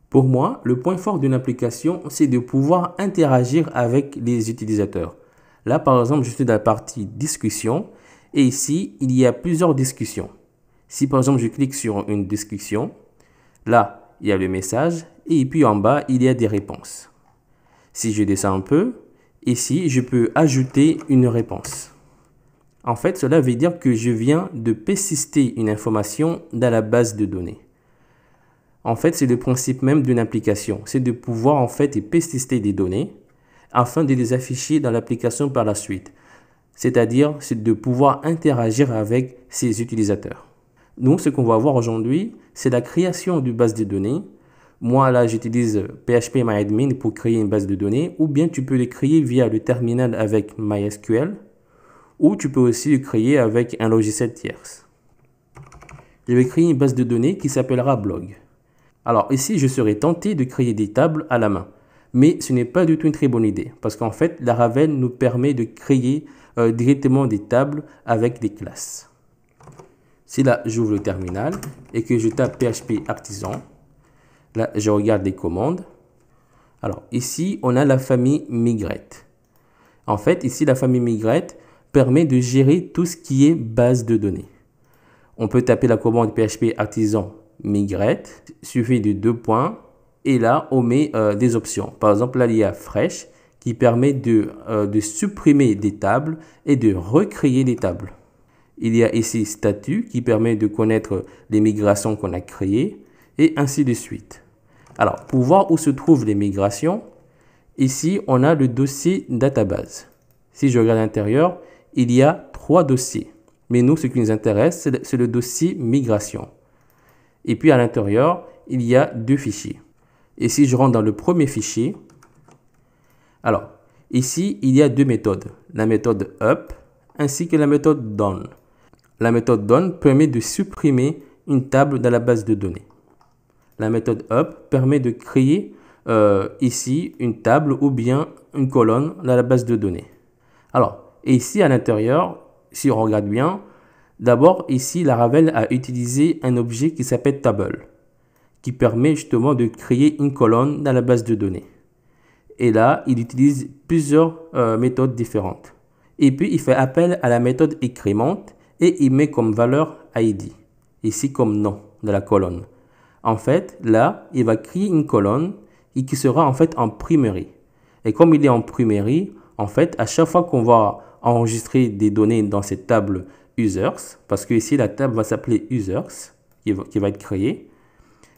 Pour moi, le point fort d'une application, c'est de pouvoir interagir avec les utilisateurs. Là, par exemple, je suis dans la partie discussion et ici, il y a plusieurs discussions. Si par exemple, je clique sur une discussion, là, il y a le message et puis en bas, il y a des réponses. Si je descends un peu, ici, je peux ajouter une réponse. En fait, cela veut dire que je viens de persister une information dans la base de données. En fait, c'est le principe même d'une application. C'est de pouvoir en fait persister des données afin de les afficher dans l'application par la suite. C'est-à-dire, c'est de pouvoir interagir avec ses utilisateurs. Donc, ce qu'on va voir aujourd'hui, c'est la création d'une base de données. Moi, là, j'utilise PHP-MyAdmin pour créer une base de données, ou bien tu peux le créer via le terminal avec MySQL, ou tu peux aussi le créer avec un logiciel tierce. Je vais créer une base de données qui s'appellera blog. Alors ici, je serais tenté de créer des tables à la main. Mais ce n'est pas du tout une très bonne idée. Parce qu'en fait, Laravel nous permet de créer directement des tables avec des classes. Si là, j'ouvre le terminal et que je tape PHP Artisan, là, je regarde les commandes. Alors ici, on a la famille Migrate. En fait, ici, la famille Migrate permet de gérer tout ce qui est base de données. On peut taper la commande PHP Artisan Migrate, suivi de 2 points, et là, on met des options. Par exemple, là, il y a Fresh qui permet de supprimer des tables et de recréer des tables. Il y a ici Statut qui permet de connaître les migrations qu'on a créées, et ainsi de suite. Alors, pour voir où se trouvent les migrations, ici, on a le dossier database. Si je regarde à l'intérieur, il y a 3 dossiers. Mais nous, ce qui nous intéresse, c'est le dossier migration. Et puis à l'intérieur, il y a 2 fichiers. Et si je rentre dans le premier fichier, alors ici, il y a 2 méthodes. La méthode up ainsi que la méthode down. La méthode down permet de supprimer une table dans la base de données. La méthode up permet de créer ici une table ou bien une colonne dans la base de données. Alors, et ici à l'intérieur, si on regarde bien, d'abord ici Laravel a utilisé un objet qui s'appelle table, qui permet justement de créer une colonne dans la base de données. Et là, il utilise plusieurs méthodes différentes. Et puis, il fait appel à la méthode incrémente et il met comme valeur ID, ici comme nom de la colonne. En fait, là, il va créer une colonne et qui sera en fait en primary. Et comme il est en primary, en fait, à chaque fois qu'on va enregistrer des données dans cette table users, parce que ici, la table va s'appeler users, qui va être créée.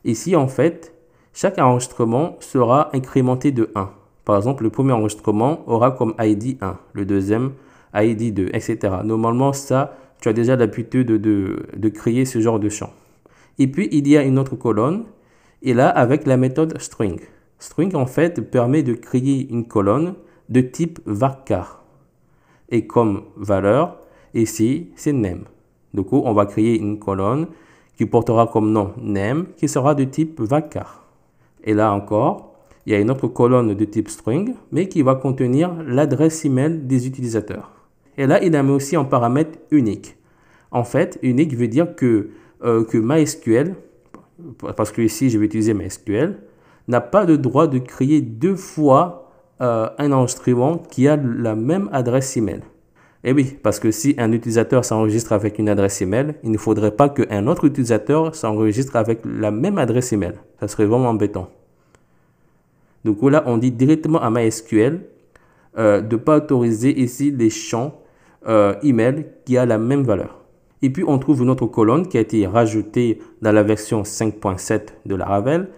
Ici, en fait, chaque enregistrement sera incrémenté de 1. Par exemple, le premier enregistrement aura comme ID 1, le deuxième ID 2, etc. Normalement, ça, tu as déjà l'habitude de créer ce genre de champ. Et puis, il y a une autre colonne, et là, avec la méthode string. String, en fait, permet de créer une colonne de type varchar. Et comme valeur, ici, c'est name. Du coup, on va créer une colonne qui portera comme nom name, qui sera de type varchar. Et là encore, il y a une autre colonne de type string, mais qui va contenir l'adresse email des utilisateurs. Et là, il a mis aussi un paramètre unique. En fait, unique veut dire que MySQL, parce que ici, je vais utiliser MySQL, n'a pas le droit de créer 2 fois un enregistrement qui a la même adresse email. Et oui, parce que si un utilisateur s'enregistre avec une adresse email, il ne faudrait pas qu'un autre utilisateur s'enregistre avec la même adresse email. Ça serait vraiment embêtant. Du coup, là, on dit directement à MySQL de ne pas autoriser ici les champs email qui a la même valeur. Et puis, on trouve une autre colonne qui a été rajoutée dans la version 5.7 de Laravel,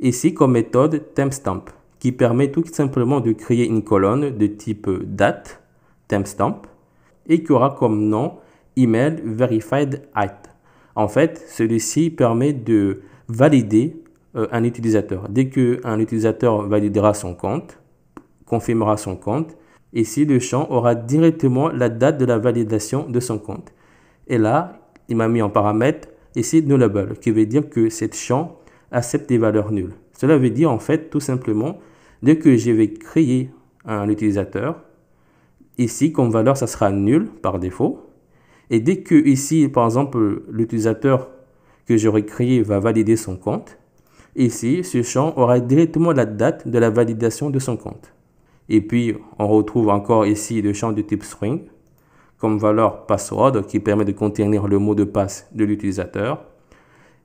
ici comme méthode timestamp, qui permet tout simplement de créer une colonne de type date, timestamp, et qui aura comme nom email verified at. En fait, celui-ci permet de valider un utilisateur. Dès qu'un utilisateur validera son compte, confirmera son compte, ici le champ aura directement la date de la validation de son compte. Et là, il m'a mis en paramètre ici nullable, qui veut dire que cet champ accepte des valeurs nulles. Cela veut dire en fait tout simplement, dès que je vais créer un utilisateur, ici comme valeur ça sera nul par défaut. Et dès que ici par exemple l'utilisateur que j'aurai créé va valider son compte, Ici, ce champ aura directement la date de la validation de son compte. Et puis, on retrouve encore ici le champ de type string comme valeur password qui permet de contenir le mot de passe de l'utilisateur.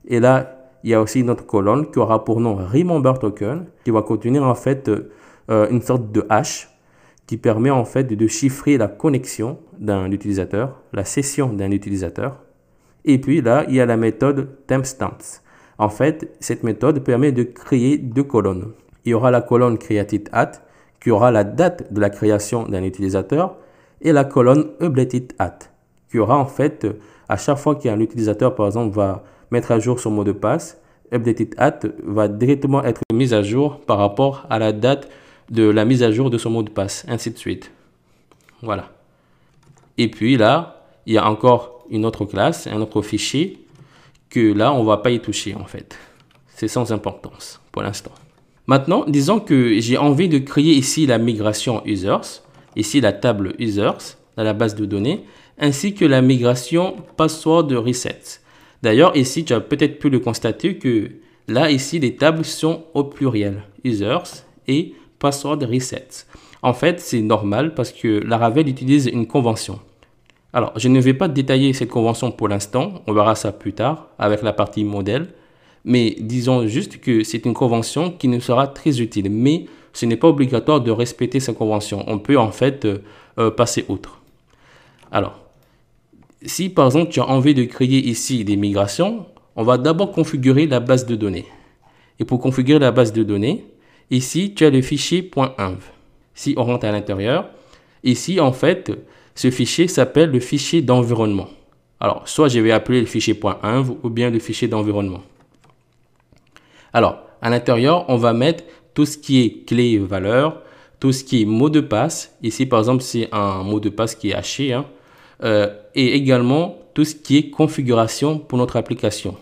Et là, il y a aussi notre colonne qui aura pour nom remember token qui va contenir en fait une sorte de hash qui permet en fait de chiffrer la connexion d'un utilisateur, la session d'un utilisateur. Et puis là, il y a la méthode timestamps. En fait, cette méthode permet de créer deux colonnes. Il y aura la colonne created@, qui aura la date de la création d'un utilisateur, et la colonne updated@, qui aura en fait, à chaque fois qu'un utilisateur, par exemple, va mettre à jour son mot de passe, updated@ va directement être mise à jour par rapport à la date de la mise à jour de son mot de passe, ainsi de suite. Voilà. Et puis là, il y a encore une autre classe, un autre fichier, que là, on ne va pas y toucher en fait. C'est sans importance pour l'instant. Maintenant, disons que j'ai envie de créer ici la migration users, ici la table users dans la base de données, ainsi que la migration password reset. D'ailleurs, ici, tu as peut-être pu le constater que là, ici, les tables sont au pluriel, users et password reset. En fait, c'est normal parce que Laravel utilise une convention. Alors, je ne vais pas détailler cette convention pour l'instant, on verra ça plus tard avec la partie modèle, mais disons juste que c'est une convention qui nous sera très utile, mais ce n'est pas obligatoire de respecter cette convention, on peut en fait passer outre. Alors, si par exemple tu as envie de créer ici des migrations, on va d'abord configurer la base de données. Et pour configurer la base de données, ici tu as le fichier .env. Si on rentre à l'intérieur, ici en fait, ce fichier s'appelle le fichier d'environnement. Alors, soit je vais appeler le fichier .env ou bien le fichier d'environnement. Alors, à l'intérieur, on va mettre tout ce qui est clé et valeur, tout ce qui est mot de passe. Ici, par exemple, c'est un mot de passe qui est haché. Et également, tout ce qui est configuration pour notre application.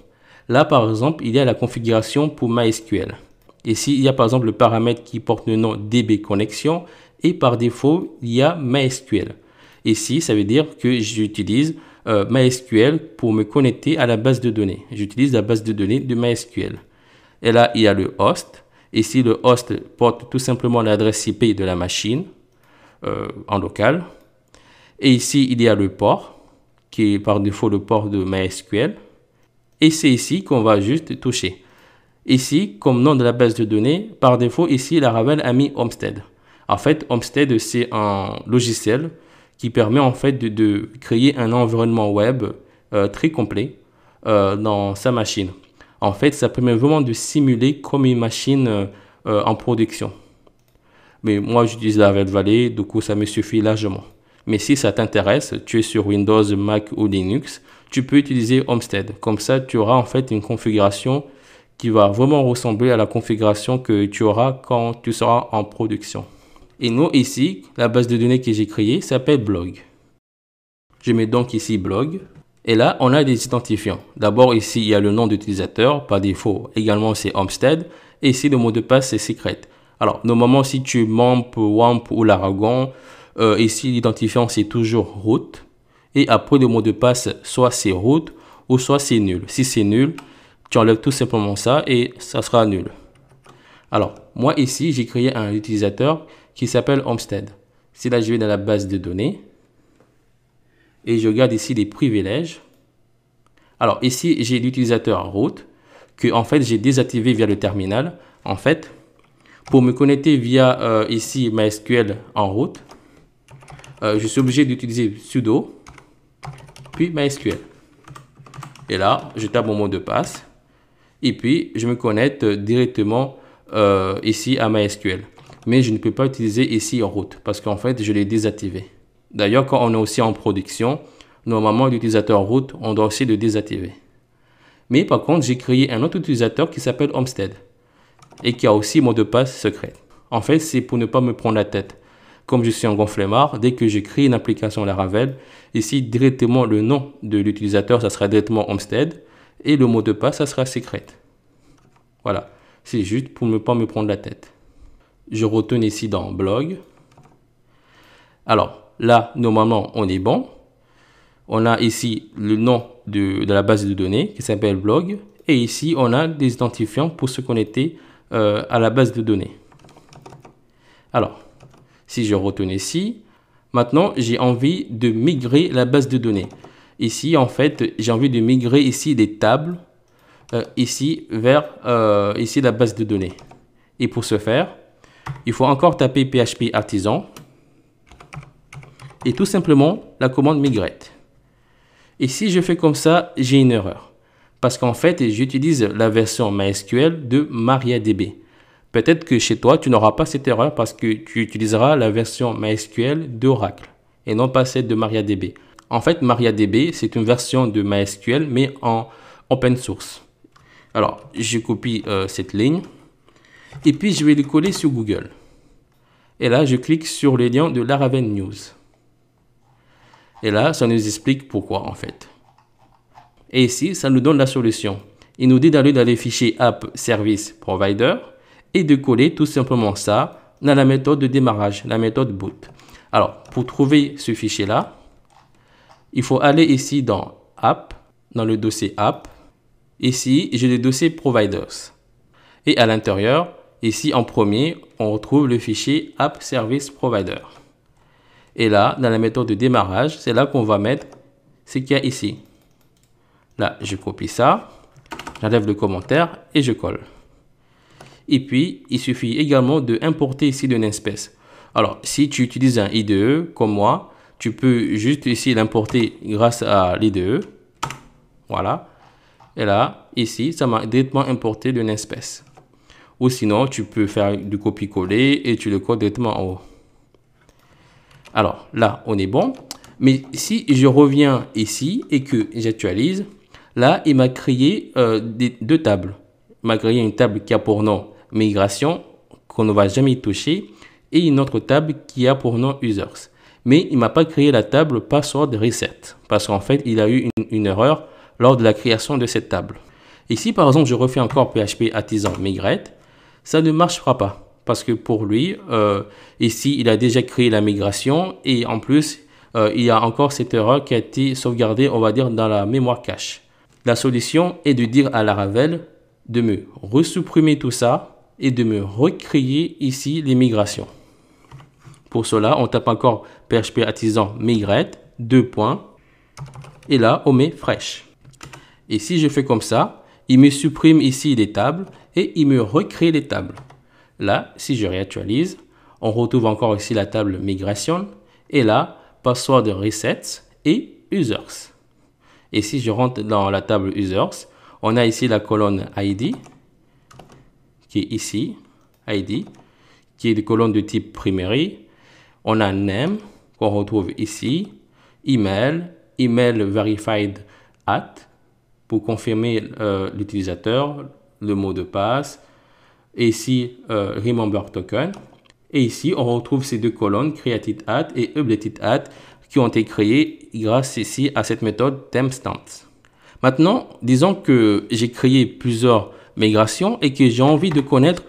Là, par exemple, il y a la configuration pour MySQL. Ici, il y a par exemple le paramètre qui porte le nom DB connexion et par défaut, il y a MySQL. Ici, ça veut dire que j'utilise MySQL pour me connecter à la base de données. J'utilise la base de données de MySQL. Et là, il y a le host. Ici, le host porte tout simplement l'adresse IP de la machine en local. Et ici, il y a le port, qui est par défaut le port de MySQL. Et c'est ici qu'on va juste toucher. Ici, comme nom de la base de données, par défaut, ici, Laravel a mis Homestead. En fait, Homestead, c'est un logiciel qui permet en fait de créer un environnement web très complet dans sa machine. En fait, ça permet vraiment de simuler comme une machine en production. Mais moi, j'utilise Laravel Valley, du coup, ça me suffit largement. Mais si ça t'intéresse, tu es sur Windows, Mac ou Linux, tu peux utiliser Homestead. Comme ça, tu auras en fait une configuration qui va vraiment ressembler à la configuration que tu auras quand tu seras en production. Et nous, ici, la base de données que j'ai créée s'appelle blog. Je mets donc ici blog. Et là, on a des identifiants. D'abord, ici, il y a le nom d'utilisateur. Par défaut, également, c'est Homestead. Et ici, le mot de passe, c'est secret. Alors, normalement, si tu es MAMP, WAMP ou Laragon, ici, l'identifiant, c'est toujours root. Et après, le mot de passe, soit c'est root ou soit c'est nul. Si c'est nul, tu enlèves tout simplement ça et ça sera nul. Alors, moi, ici, j'ai créé un utilisateur qui s'appelle Homestead. Si là, je vais dans la base de données et je regarde ici les privilèges. Alors, ici, j'ai l'utilisateur root que, en fait, j'ai désactivé via le terminal. En fait, pour me connecter via ici MySQL en root, je suis obligé d'utiliser sudo, puis MySQL. Et là, je tape mon mot de passe. Et puis, je me connecte directement ici à MySQL. Mais je ne peux pas utiliser ici en route parce qu'en fait, je l'ai désactivé. D'ailleurs, quand on est aussi en production, normalement, l'utilisateur root, on doit aussi le désactiver. Mais par contre, j'ai créé un autre utilisateur qui s'appelle Homestead et qui a aussi mot de passe secret. En fait, c'est pour ne pas me prendre la tête. Comme je suis un grand flemmard, dès que je crée une application Laravel, ici, directement, le nom de l'utilisateur, ça sera directement Homestead et le mot de passe, ça sera secret. Voilà, c'est juste pour ne pas me prendre la tête. Je retourne ici dans blog. Alors, là, normalement, on est bon. On a ici le nom de la base de données qui s'appelle blog. Et ici, on a des identifiants pour se connecter à la base de données. Alors, si je retourne ici, maintenant, j'ai envie de migrer la base de données. Ici, en fait, j'ai envie de migrer ici des tables, ici, vers ici la base de données. Et pour ce faire, il faut encore taper PHP artisan et tout simplement la commande migrate. Et si je fais comme ça, j'ai une erreur. Parce qu'en fait, j'utilise la version MySQL de MariaDB. Peut-être que chez toi, tu n'auras pas cette erreur parce que tu utiliseras la version MySQL d'Oracle et non pas celle de MariaDB. En fait, MariaDB, c'est une version de MySQL, mais en open source. Alors, je copie cette ligne et puis je vais le coller sur Google. Et là, je clique sur le lien de Laravel News. Et là, ça nous explique pourquoi en fait. Et ici, ça nous donne la solution. Il nous dit d'aller dans les fichiers App Service Provider et de coller tout simplement ça dans la méthode de démarrage, la méthode boot. Alors, pour trouver ce fichier-là, il faut aller ici dans App, dans le dossier App. Ici, j'ai le dossier Providers. Et à l'intérieur, ici en premier, on retrouve le fichier App Service Provider. Et là, dans la méthode de démarrage, c'est là qu'on va mettre ce qu'il y a ici. Là, je copie ça, j'enlève le commentaire et je colle. Et puis, il suffit également de importer ici de namespace. Alors, si tu utilises un IDE comme moi, tu peux juste ici l'importer grâce à l'IDE. Voilà. Et là, ici, ça m'a directement importé le namespace. Ou sinon, tu peux faire du copier-coller et tu le colles directement en haut. Alors, là, on est bon. Mais si je reviens ici et que j'actualise, là, il m'a créé deux tables. Il m'a créé une table qui a pour nom migration, qu'on ne va jamais toucher, et une autre table qui a pour nom users. Mais il ne m'a pas créé la table password reset, parce qu'en fait, il a eu une erreur lors de la création de cette table. Ici, par exemple, je refais encore PHP artisan migrate, ça ne marchera pas, parce que pour lui, ici, il a déjà créé la migration, et en plus, il y a encore cette erreur qui a été sauvegardée, on va dire, dans la mémoire cache. La solution est de dire à Laravel de me resupprimer tout ça et de me recréer ici les migrations. Pour cela, on tape encore PHP artisan migrate, 2 points, et là, on met fresh. Et si je fais comme ça, il me supprime ici les tables et il me recrée les tables. Là, si je réactualise, on retrouve encore ici la table migration et là, password resets et users. Et si je rentre dans la table users, on a ici la colonne ID, qui est ici, ID, qui est une colonne de type primary. On a name, qu'on retrouve ici, email, email verified at, pour confirmer l'utilisateur, le mot de passe, et ici, remember token. Et ici, on retrouve ces deux colonnes, created at et updated at, qui ont été créées grâce ici à cette méthode timestamps. Maintenant, disons que j'ai créé plusieurs migrations et que j'ai envie de connaître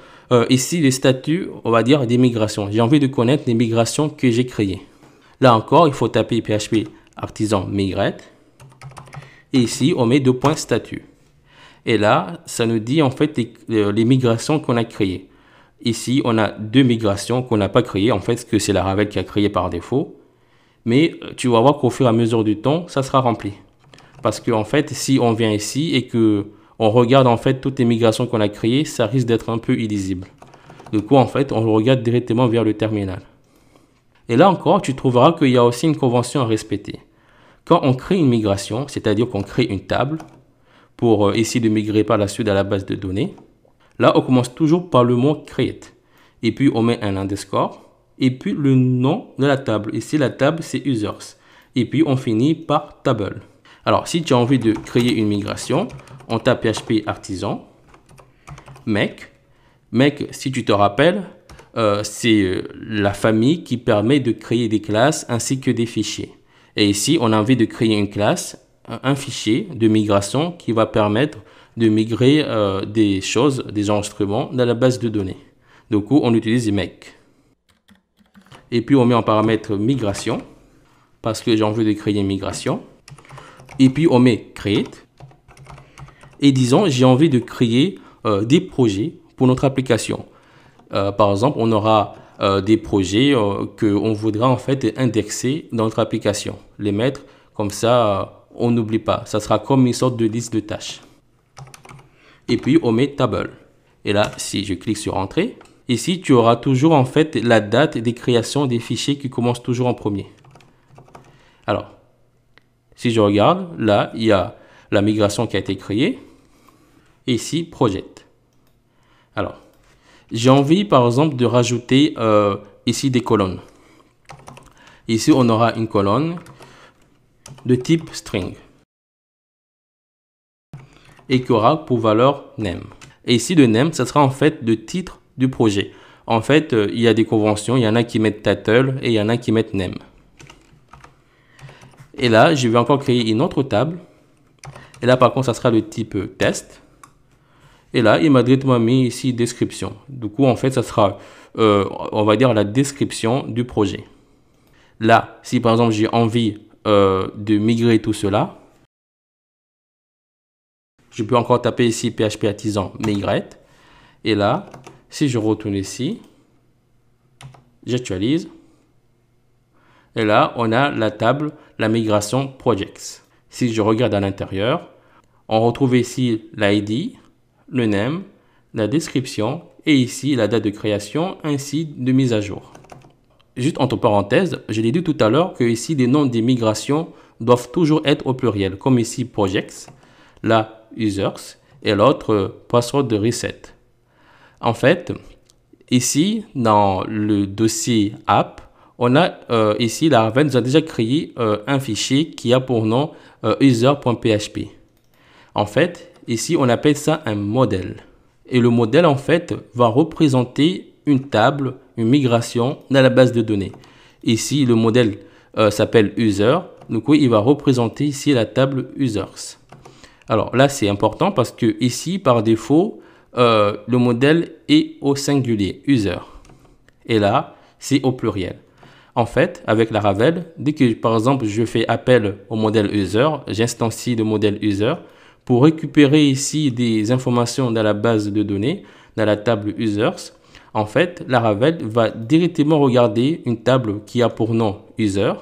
ici les statuts, on va dire, des migrations. J'ai envie de connaître les migrations que j'ai créées. Là encore, il faut taper PHP artisan migrate. Et ici, on met 2 points statut. Et là, ça nous dit en fait les migrations qu'on a créées. Ici, on a 2 migrations qu'on n'a pas créées. En fait, que c'est Laravel qui a créé par défaut. Mais tu vas voir qu'au fur et à mesure du temps, ça sera rempli. Parce que en fait, si on vient ici et que on regarde en fait toutes les migrations qu'on a créées, ça risque d'être un peu illisible. Du coup, en fait, on regarde directement vers le terminal. Et là encore, tu trouveras qu'il y a aussi une convention à respecter. Quand on crée une migration, c'est-à-dire qu'on crée une table pour essayer de migrer par la suite à la base de données, là, on commence toujours par le mot create. Et puis, on met un underscore et puis le nom de la table. Ici, la table, c'est users. Et puis, on finit par table. Alors, si tu as envie de créer une migration, on tape PHP artisan, make. Make, si tu te rappelles, c'est la famille qui permet de créer des classes ainsi que des fichiers. Et ici, on a envie de créer une classe, un fichier de migration qui va permettre de migrer des choses, des enregistrements dans la base de données. Du coup, on utilise make. Et puis, on met en paramètre migration parce que j'ai envie de créer une migration. Et puis, on met create. Et disons, j'ai envie de créer des projets pour notre application. Par exemple, on aura des projets qu'on voudra en fait indexer dans notre application. Les mettre comme ça, on n'oublie pas. Ça sera comme une sorte de liste de tâches. Et puis, on met Table. Et là, si je clique sur Entrée, ici, tu auras toujours en fait la date des créations des fichiers qui commencent toujours en premier. Alors, si je regarde, là, il y a la migration qui a été créée. Et ici, Project. Alors, j'ai envie, par exemple, de rajouter ici des colonnes. Ici, on aura une colonne de type string et qui aura pour valeur name. Et ici, le name, ça sera en fait le titre du projet. En fait, il y a des conventions. Il y en a qui mettent title et il y en a qui mettent name. Et là, je vais encore créer une autre table. Et là, par contre, ça sera le type test. Et là, il m'a directement mis ici description. Du coup, en fait, ça sera, on va dire, la description du projet. Là, si par exemple, j'ai envie de migrer tout cela, je peux encore taper ici PHP Artisan migrate. Et là, si je retourne ici, j'actualise. Et là, on a la table, la migration projects. Si je regarde à l'intérieur, on retrouve ici l'ID, le name, la description et ici la date de création ainsi de mise à jour. Juste entre parenthèses, je l'ai dit tout à l'heure que ici les noms des migrations doivent toujours être au pluriel, comme ici projects, là users et l'autre password de reset. En fait, ici dans le dossier app, on a ici la Laravel nous a déjà créé un fichier qui a pour nom user.php. En fait, ici on appelle ça un modèle. Et le modèle en fait va représenter une table, une migration dans la base de données. Ici le modèle s'appelle user, donc oui, il va représenter ici la table users. Alors là c'est important parce que ici par défaut le modèle est au singulier, user. Et là c'est au pluriel. En fait, avec la Laravel, dès que par exemple je fais appel au modèle user, j'instancie le modèle user pour récupérer ici des informations dans la base de données, dans la table users. En fait, la Laravel va directement regarder une table qui a pour nom user,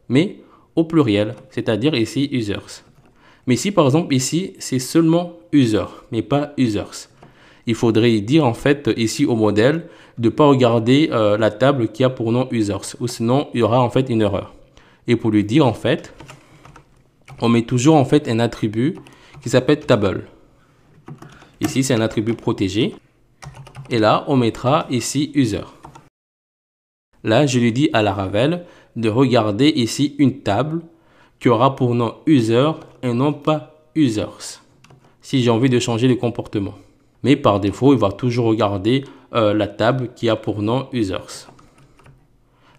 mais au pluriel, c'est-à-dire ici users. Mais ici, par exemple, ici, c'est seulement user, mais pas users. Il faudrait dire en fait ici au modèle de ne pas regarder la table qui a pour nom users, ou sinon il y aura en fait une erreur. Et pour lui dire en fait, on met toujours en fait un attribut qui s'appelle table. Ici c'est un attribut protégé. Et là on mettra ici user. Là je lui dis à la Laravel de regarder ici une table qui aura pour nom user et non pas users. Si j'ai envie de changer le comportement. Mais par défaut, il va toujours regarder la table qui a pour nom users.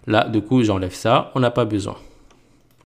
Là, du coup, j'enlève ça, on n'a pas besoin.